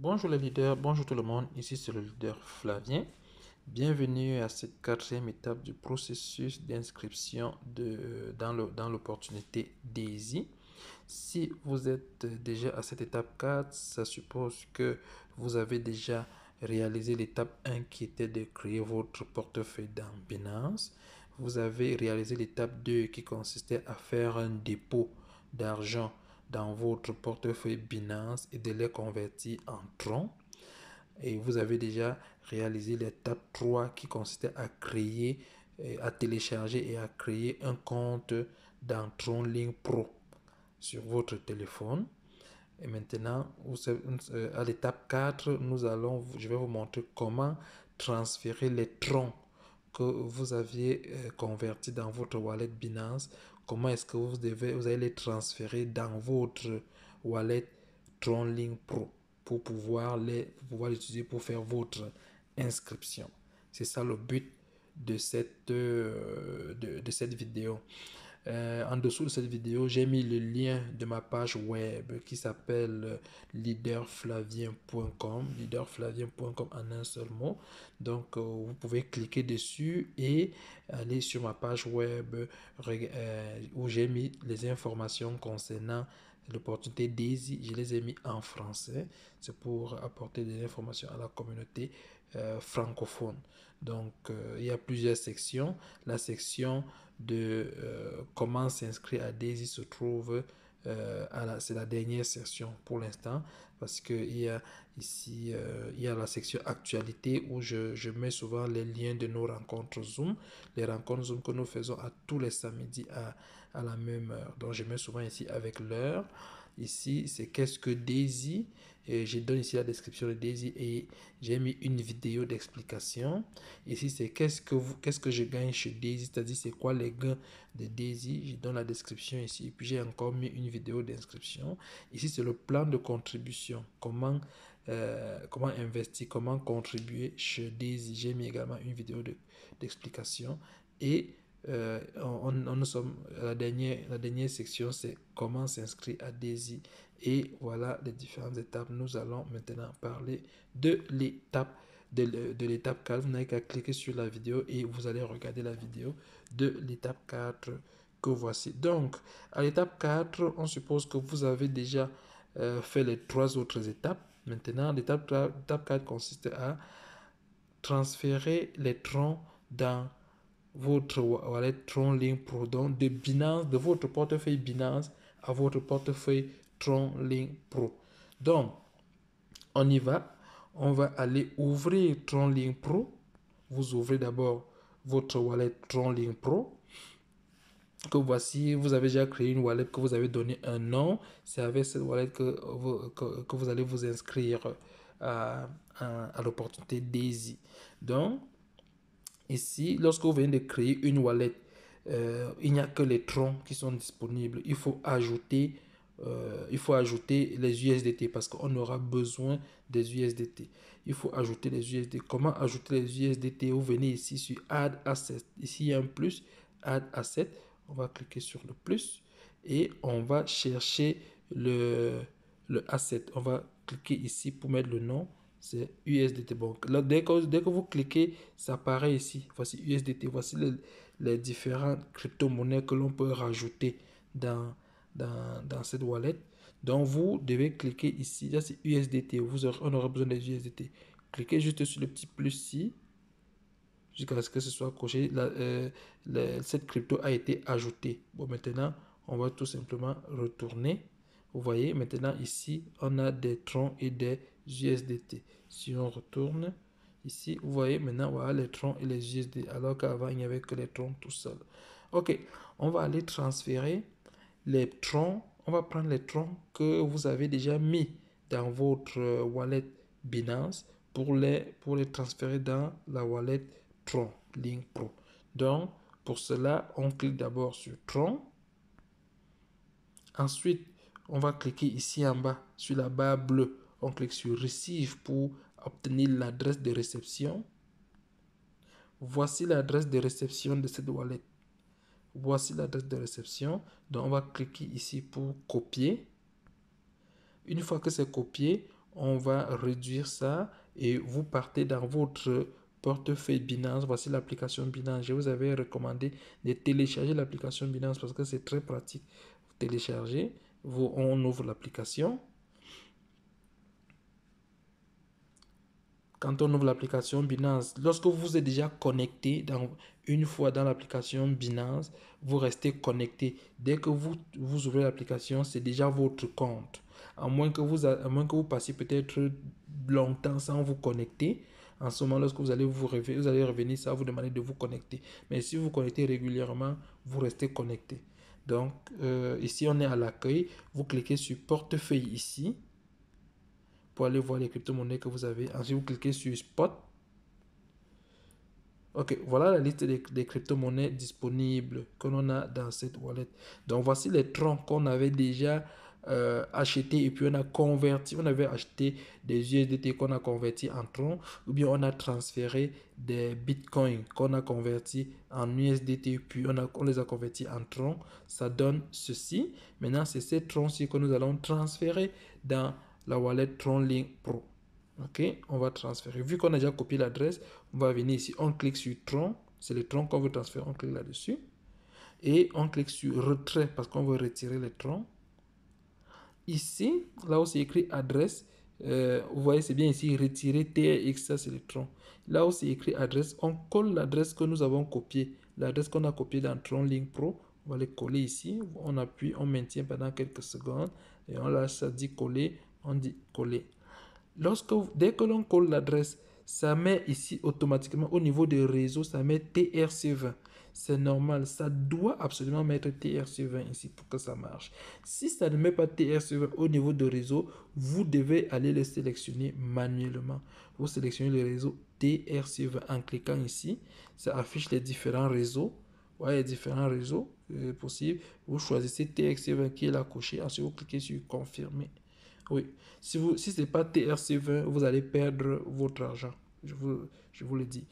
Bonjour les leaders, bonjour tout le monde, ici c'est le leader Flavien. Bienvenue à cette quatrième étape du processus d'inscription dans l'opportunité DAISY. Si vous êtes déjà à cette étape 4, ça suppose que vous avez déjà réalisé l'étape 1 qui était de créer votre portefeuille dans Binance. Vous avez réalisé l'étape 2 qui consistait à faire un dépôt d'argent dans votre portefeuille Binance et de les convertir en tron. Et vous avez déjà réalisé l'étape 3 qui consistait à créer, à télécharger et à créer un compte dans TronLink Pro sur votre téléphone. Et maintenant, à l'étape 4, je vais vous montrer comment transférer les troncs que vous aviez convertis dans votre wallet Binance. Comment est-ce que vous allez les transférer dans votre wallet TronLink Pro pour pouvoir l'utiliser pour faire votre inscription. C'est ça le but de cette vidéo. En dessous de cette vidéo, j'ai mis le lien de ma page web qui s'appelle leaderflavien.com, leaderflavien.com en un seul mot. Donc, vous pouvez cliquer dessus et aller sur ma page web où j'ai mis les informations concernant l'opportunité DAISY. Je les ai mis en français. C'est pour apporter des informations à la communauté francophone. Donc, il y a plusieurs sections. La section de comment s'inscrire à DAISY se trouve c'est la dernière session pour l'instant parce que il y a ici il y a la section actualité où je mets souvent les liens de nos rencontres Zoom, les rencontres Zoom que nous faisons à tous les samedis à la même heure. Donc je mets souvent ici avec l'heure. Ici c'est qu'est-ce que DAISY, et je donne ici la description de DAISY et j'ai mis une vidéo d'explication. Ici c'est qu'est-ce que je gagne chez DAISY, c'est-à-dire c'est quoi les gains de DAISY. Je donne la description ici et puis j'ai encore mis une vidéo d'inscription. Ici c'est le plan de contribution, comment investir, comment contribuer chez DAISY. J'ai mis également une vidéo d'explication et nous sommes à la dernière section, c'est comment s'inscrire à DAISY. Et voilà les différentes étapes. Nous allons maintenant parler de l'étape de l'étape 4. Vous n'avez qu'à cliquer sur la vidéo et vous allez regarder la vidéo de l'étape 4 que voici. Donc, à l'étape 4, on suppose que vous avez déjà fait les 3 autres étapes. Maintenant, l'étape 4 consiste à transférer les troncs dans votre wallet TronLink Pro, donc de Binance, de votre portefeuille Binance à votre portefeuille TronLink Pro. Donc, on y va. On va aller ouvrir TronLink Pro. Vous ouvrez d'abord votre wallet TronLink Pro. Que voici, vous avez déjà créé une wallet que vous avez donné un nom. C'est avec cette wallet que vous allez vous inscrire à l'opportunité DAISY. Donc, ici, lorsque vous venez de créer une wallet, il n'y a que les troncs qui sont disponibles. Il faut ajouter les USDT parce qu'on aura besoin des USDT. Il faut ajouter les USDT. Comment ajouter les USDT? Vous venez ici sur Add Asset. Ici, il y a un plus. Add Asset. On va cliquer sur le plus et on va chercher le asset. On va cliquer ici pour mettre le nom. C'est USDT. Bon, là, dès que vous cliquez, ça apparaît ici. Voici USDT. Voici les différentes crypto-monnaies que l'on peut rajouter dans cette wallet. Donc, vous devez cliquer ici. Là, c'est USDT. On aura besoin des USDT. Cliquez juste sur le petit plus ici jusqu'à ce que ce soit coché. Cette crypto a été ajoutée. Bon, maintenant, on va tout simplement retourner. Vous voyez, maintenant ici, on a des troncs et des USDT. Si on retourne ici, vous voyez, maintenant, voilà les troncs et les USDT, alors qu'avant, il n'y avait que les troncs tout seul. Ok, on va aller transférer les troncs. On va prendre les troncs que vous avez déjà mis dans votre wallet Binance pour les transférer dans la wallet TronLink Pro. Donc, pour cela, on clique d'abord sur Tron. Ensuite, on va cliquer ici en bas sur la barre bleue. On clique sur Receive pour obtenir l'adresse de réception. Voici l'adresse de réception de cette wallet. Voici l'adresse de réception. Donc, on va cliquer ici pour copier. Une fois que c'est copié, on va réduire ça et vous partez dans votre portefeuille Binance. Voici l'application Binance. Je vous avais recommandé de télécharger l'application Binance parce que c'est très pratique. Vous téléchargez, on ouvre l'application. Quand on ouvre l'application Binance, lorsque vous êtes déjà connecté une fois dans l'application Binance, vous restez connecté. Dès que vous ouvrez l'application, c'est déjà votre compte. À moins que vous passiez peut-être longtemps sans vous connecter. En ce moment, lorsque vous allez revenir, ça va vous demander de vous connecter. Mais si vous vous connectez régulièrement, vous restez connecté. Donc, ici, on est à l'accueil. Vous cliquez sur portefeuille ici pour aller voir les crypto-monnaies que vous avez. Ensuite, vous cliquez sur Spot. Ok, voilà la liste des crypto-monnaies disponibles que l'on a dans cette wallet. Donc, voici les troncs qu'on avait déjà achetés et puis on a converti. On avait acheté des USDT qu'on a converti en troncs ou bien on a transféré des bitcoins qu'on a converti en USDT puis on les a convertis en troncs. Ça donne ceci. Maintenant, c'est ces troncs-ci que nous allons transférer dans la wallet TronLink Pro. Ok, on va transférer. Vu qu'on a déjà copié l'adresse, on va venir ici, on clique sur tronc, c'est le tronc qu'on veut transférer, on clique là-dessus. Et on clique sur retrait parce qu'on veut retirer les troncs. Ici, là où c'est écrit adresse, vous voyez, c'est bien ici, retirer TRX, ça c'est le tronc. Là où c'est écrit adresse, on colle l'adresse que nous avons copiée. L'adresse qu'on a copiée dans TronLink Pro, on va les coller ici. On appuie, on maintient pendant quelques secondes. Et on lâche, ça dit coller, on dit coller. Dès que l'on colle l'adresse, ça met ici automatiquement au niveau des réseaux, ça met TRC20. C'est normal, ça doit absolument mettre TRC20 ici pour que ça marche. Si ça ne met pas TRC20 au niveau de réseau, vous devez aller le sélectionner manuellement. Vous sélectionnez le réseau TRC20 en cliquant ici. Ça affiche les différents réseaux. Ouais, les différents réseaux possibles. Vous choisissez TRC20 qui est là coché. Ensuite, vous cliquez sur confirmer. Oui, si ce n'est pas TRC20, vous allez perdre votre argent. Je vous le dis.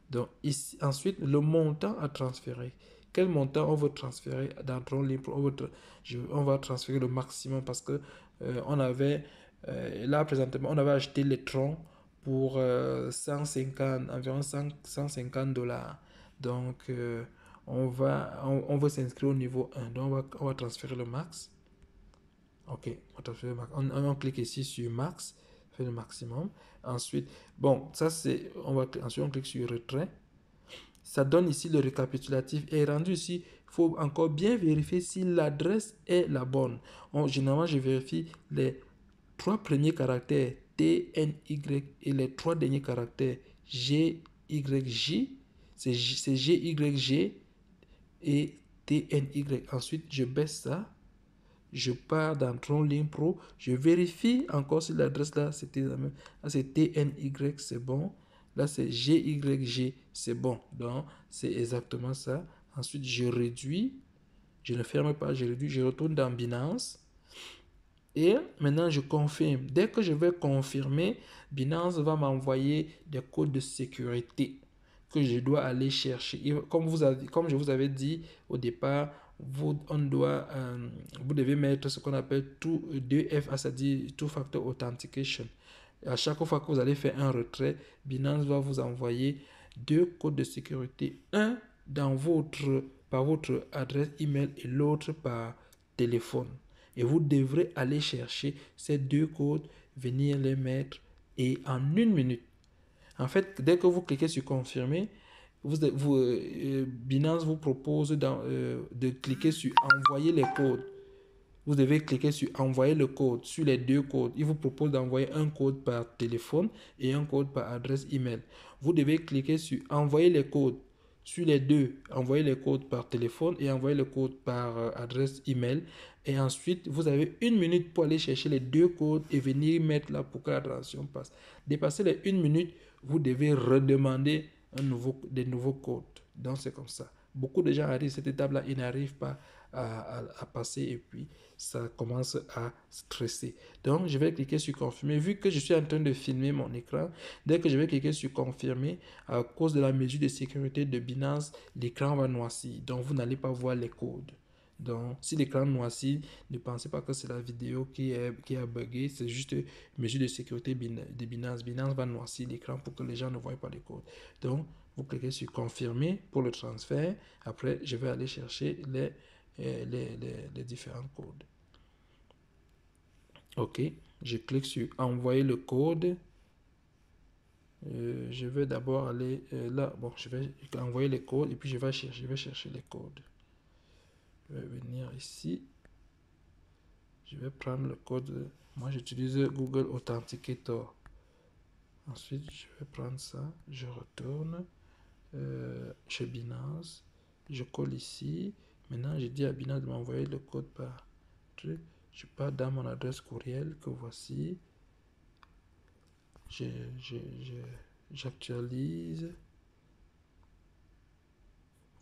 Donc, ici, ensuite, le montant à transférer. Quel montant on veut transférer dans TronLink Pro? On va transférer le maximum parce que on avait, là présentement, on avait acheté les troncs pour 150, environ 150 $. Donc, on veut s'inscrire au niveau 1. Donc, on va transférer le max. Ok, on clique ici sur max, fait le maximum. Ensuite, bon, ça c'est, ensuite on clique sur retrait. Ça donne ici le récapitulatif et rendu ici, il faut encore bien vérifier si l'adresse est la bonne. Généralement, je vérifie les 3 premiers caractères TNY et les 3 derniers caractères GYJ. C'est GYG et TNY. Ensuite, je baisse ça. Je pars dans TronLink Pro, je vérifie encore si l'adresse là, c'était la même. Là, c'est TNY, c'est bon. Là, c'est GYG, c'est bon. Donc, c'est exactement ça. Ensuite, je réduis. Je ne ferme pas, je réduis. Je retourne dans Binance. Et maintenant, je confirme. Dès que je vais confirmer, Binance va m'envoyer des codes de sécurité que je dois aller chercher. Comme je vous avais dit au départ, vous devez mettre ce qu'on appelle 2FA, c'est-à-dire Two Factor Authentication. Et à chaque fois que vous allez faire un retrait, Binance va vous envoyer 2 codes de sécurité. Un par votre adresse email et l'autre par téléphone. Et vous devrez aller chercher ces 2 codes, venir les mettre et en 1 minute. En fait, dès que vous cliquez sur confirmer, Binance vous propose de cliquer sur envoyer les codes. Vous devez cliquer sur envoyer le code sur les 2 codes. Il vous propose d'envoyer un code par téléphone et un code par adresse email. Vous devez cliquer sur envoyer les codes sur les 2. Envoyer les codes par téléphone et envoyer le code par adresse email. Et ensuite, vous avez 1 minute pour aller chercher les 2 codes et venir mettre là pour que la transaction passe. Dépasser les 1 minute, vous devez redemander des nouveaux codes. Donc, c'est comme ça. Beaucoup de gens arrivent à cette étape-là, ils n'arrivent pas à passer et puis ça commence à stresser. Donc, je vais cliquer sur confirmer. Vu que je suis en train de filmer mon écran, dès que je vais cliquer sur confirmer, à cause de la mesure de sécurité de Binance, l'écran va noircir. Donc, vous n'allez pas voir les codes. Donc, si l'écran noircit, ne pensez pas que c'est la vidéo qui a bugué, c'est juste une mesure de sécurité de Binance. Binance va noircir l'écran pour que les gens ne voient pas les codes. Donc, vous cliquez sur confirmer pour le transfert. Après, je vais aller chercher les différents codes. Ok, je clique sur envoyer le code. Je vais d'abord aller là. Bon, je vais envoyer les codes et puis je vais chercher les codes. Je vais venir ici. Je vais prendre le code. Moi, j'utilise Google Authenticator. Ensuite, je vais prendre ça. Je retourne chez Binance. Je colle ici. Maintenant, je dis à Binance de m'envoyer le code par truc. Je pars dans mon adresse courriel que voici. J'actualise.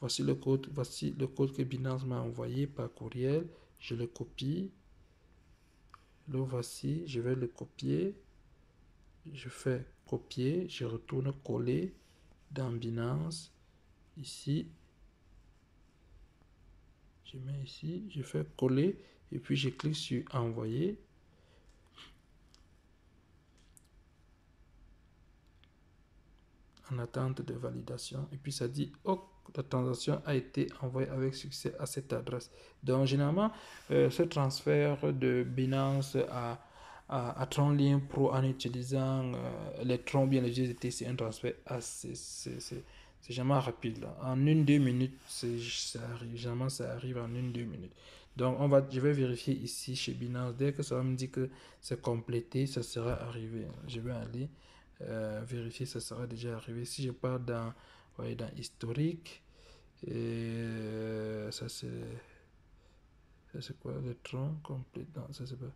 Voici le code que Binance m'a envoyé par courriel. Je le copie. Le voici. Je vais le copier. Je fais copier. Je retourne coller dans Binance. Ici. Je mets ici. Je fais coller. Et puis je clique sur envoyer. En attente de validation. Et puis ça dit, oh, la transaction a été envoyée avec succès à cette adresse. Donc généralement, ce transfert de Binance à TronLink Pro en utilisant les Tron bien les USDT, c'est un transfert assez, c'est jamais rapide. Là. En 1-2 minutes, ça arrive. Généralement, ça arrive en 1-2 minutes. Donc je vais vérifier ici chez Binance. Dès que ça va me dire que c'est complété, ça sera arrivé. Je vais aller vérifier, ça sera déjà arrivé. Si je pars dans, voyez, dans historique, et ça c'est quoi le tronc complet? Non, ça c'est pas.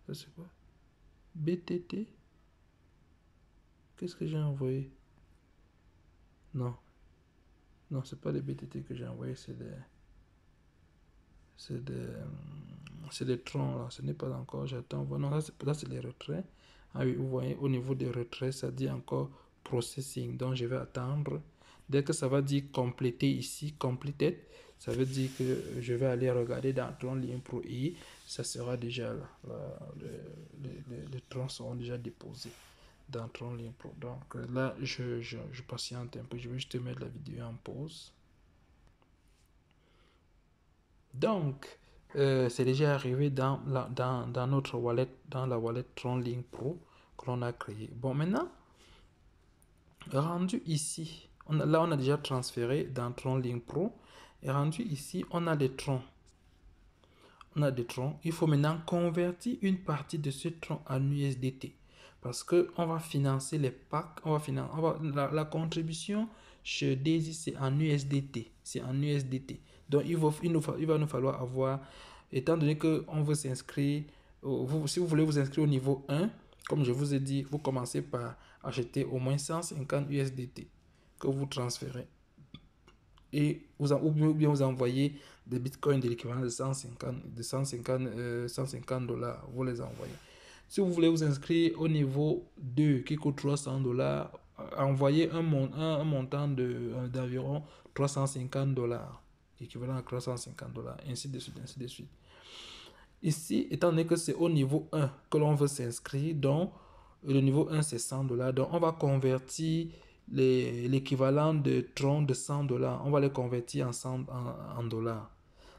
Ça c'est quoi? BTT? Qu'est-ce que j'ai envoyé? Non. Non, c'est pas les BTT que j'ai envoyé, c'est des troncs là. Ce n'est pas encore, j'attends. Non, là c'est les retraits. Ah oui, vous voyez, au niveau des retraits, ça dit encore processing. Donc, je vais attendre. Dès que ça va dire compléter ici, completed, ça veut dire que je vais aller regarder dans TronLink Pro et ça sera déjà là. Les troncs seront déjà déposés dans TronLink Pro. Donc là, je patiente un peu. Je vais juste mettre la vidéo en pause. Donc, c'est déjà arrivé dans notre wallet, dans la wallet TronLink Pro que l'on a créé. Bon, maintenant, rendu ici, là on a déjà transféré dans TronLink Pro. Et rendu ici, on a des troncs. On a des troncs. Il faut maintenant convertir une partie de ce tronc en USDT. Parce qu'on va financer les packs. La contribution chez Daisy, c'est en USDT. C'est en USDT. Donc, il va nous falloir avoir, étant donné qu'on veut s'inscrire, si vous voulez vous inscrire au niveau 1, comme je vous ai dit, vous commencez par acheter au moins 150 USDT que vous transférez. Et ou bien vous envoyez des bitcoins de l'équivalent de 150 $. Vous les envoyez. Si vous voulez vous inscrire au niveau 2 qui coûte 300 $, envoyez un montant d'environ 350 $, équivalent à 350 $, ainsi de suite, ainsi de suite. Ici, étant donné que c'est au niveau 1 que l'on veut s'inscrire, donc le niveau 1 c'est 100 $, donc on va convertir l'équivalent de troncs de 100 $, on va les convertir en dollars.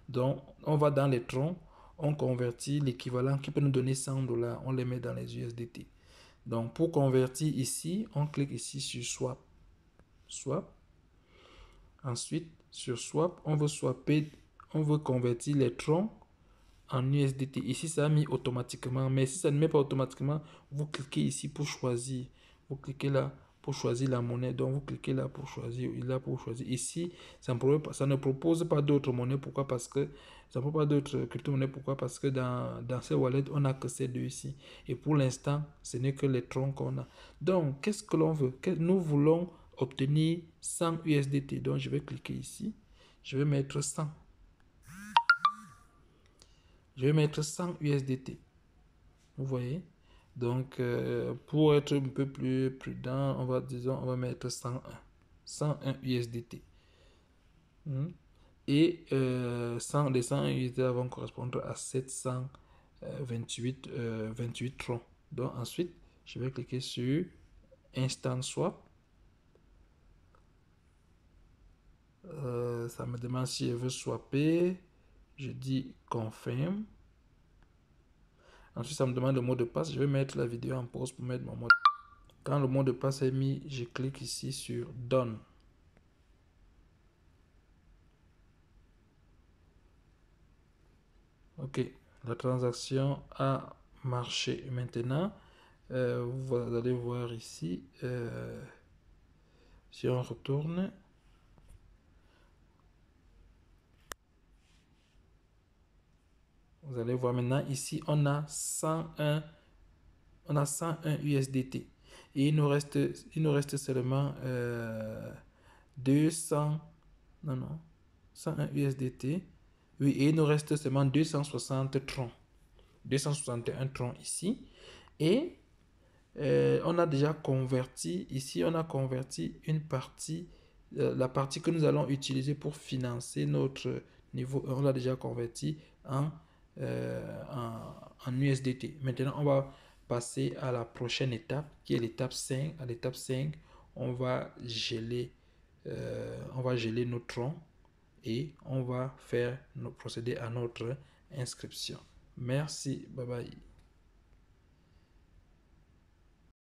Donc, on va dans les troncs, on convertit l'équivalent qui peut nous donner 100 $, on les met dans les USDT. Donc, pour convertir ici, on clique ici sur Swap. Swap. Ensuite, sur Swap, on veut convertir les troncs en USDT. Ici, ça a mis automatiquement, mais si ça ne met pas automatiquement, vous cliquez ici pour choisir. Vous cliquez là pour choisir la monnaie. Donc, vous cliquez là pour choisir. Ici, ça ne propose pas d'autres monnaies. Pourquoi? Parce que ça ne propose pas d'autres crypto-monnaies. Pourquoi? Parce que dans ces wallets, on n'a que ces deux ici. Et pour l'instant, ce n'est que les troncs qu'on a. Donc, qu'est-ce que l'on veut? Nous voulons obtenir 100 USDT. Donc, je vais cliquer ici. Je vais mettre 100. Je vais mettre 100 USDT. Vous voyez? Donc, pour être un peu plus prudent, on va mettre 101 USDT. Et les 100 USD vont correspondre à 728 troncs. Donc ensuite, je vais cliquer sur Instant Swap. Ça me demande si je veux swapper. Je dis confirme. Ensuite, ça me demande le mot de passe. Je vais mettre la vidéo en pause pour mettre mon mot de passe. Quand le mot de passe est mis, je clique ici sur Done. Ok, la transaction a marché. Maintenant, vous allez voir ici, si on retourne, vous allez voir maintenant ici, on a 101 USDT. Et il nous reste seulement 200, non, non, 101 USDT. Oui, et il nous reste seulement 260 troncs. 261 troncs ici. Et on a déjà converti, ici on a converti une partie, la partie que nous allons utiliser pour financer notre niveau 1, on l'a déjà converti en USDT. Maintenant, on va passer à la prochaine étape, qui est l'étape 5. À l'étape 5, on va geler nos troncs et on va procéder à notre inscription. Merci, bye bye.